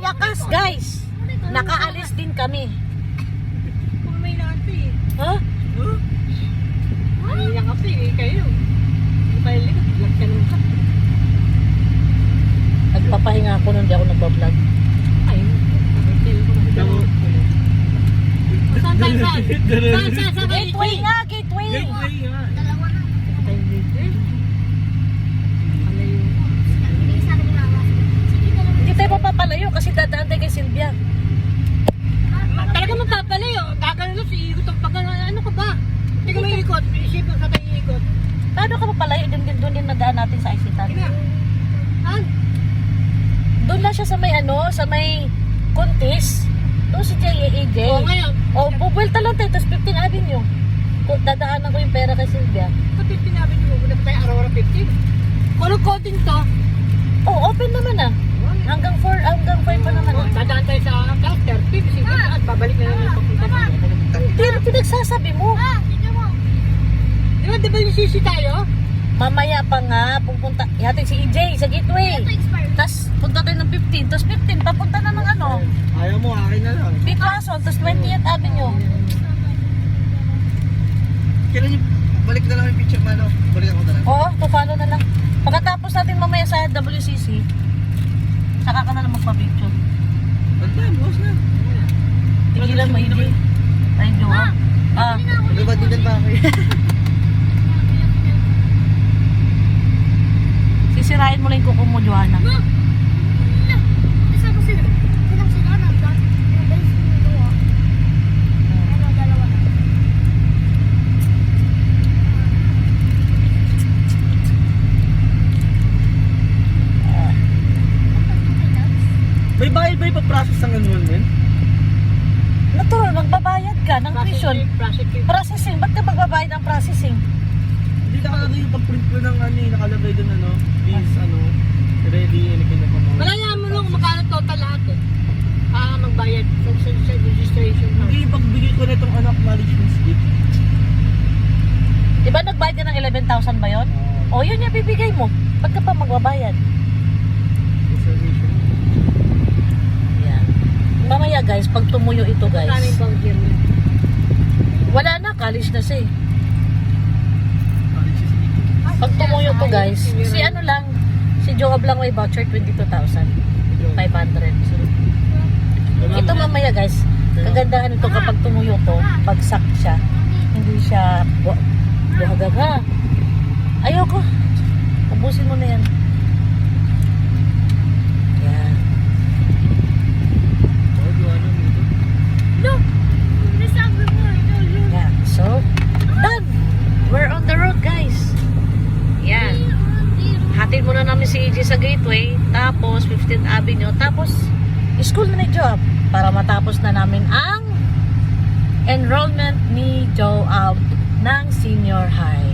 wakas, guys, nakaalis din kami. Kung may natin eh. Ha? Kanina kasi eh, kayo. Hindi pa lilikot. Vlog ka naman ka. Nagpapahinga ako nung di ako nagbablog. Ay, nag-tell ko kasi dalawa. Saan? Gateway nga, gateway. Gateway nga. Tayo dito eh. Palayo. Hindi tayo mapapalayo kasi dadaan tayo kay Sylvia. Talaga magpapalayo. Gagano si ikot ang pagano. Ano ka ba? Hindi ka may ikot. Isipin sa tayo ikot. Paano ka mapalayo? Doon din nadaan natin sa Isitan. Ina. Han? Doon lang siya sa may sa may Contis. Doon si JAJ. Oo, ngayon. O, bubuelta lang tayo, tapos 15 Avenue. Dadaanan ko yung pera kay Sylvia. Sa 15 namin yung muna pa tayo araw-araw 15. Kung coding to, Oh, open naman ah. Hanggang 4, hanggang 5 pa naman ah. dadaan tayo sa cluster, 50 at babalik na naman yung papunta namin. Pero pinagsasabi mo. Di ba yung sisi tayo? Mamaya pa nga, pupunta, yatin si EJ sa gateway. Tapos punta tayo ng 15, tapos 15, papunta na ng Ayaw mo, akin na lang. Picasso, tapos 20th Avenue. Kailan yung balik na lang yung picture mo, ano? Balik ako na lang. Oo, to-follow na lang. Pagkatapos natin mamaya sa WCC, saka ka na lang magpa-picture. Banda, bukas na. Tigilan mo, EJ. Ay, Jowa. Nagabadilan pa ako eh. Sisirain mo lang yung kuko mo, Joanna. May bayad ba yung pa-process ng enrollment? Natural, magbabayad ka ng tuition. Prosecute. Processing, ba't ka magbabayad ng processing? Hindi nakalagay yung pag-print ko ng nakalagay doon please, ready, anything na pa mo. Malaya mo nung magkano total lahat eh. Magbayad sa registration. Hindi, pagbigay ko na itong acknowledgement slip. Di ba nagbayad ka ng 11,000 ba yun? O yun yung bibigay mo. Ba't ka pa magbabayad? Reservation. Yan. Mamaya guys, pag tumuyo ito guys, Kano yung voucher niya? wala na, college na siya eh. College is legal. Pag tumuyo to guys, si ano lang, si Joab lang may voucher 22,500. So, ito mamaya guys, kagandahan nito kapag tumuyo to, bagsak siya. Hindi siya buhagag ha. Ayoko. Ubusin mo na yan. Yan. No! Yan. So, done! We're on the road guys. Yan. Hatid muna namin si EJ sa gateway, tapos 15th Avenue, tapos school na ni Joab para matapos na namin ang enrollment ni Joab ng senior high.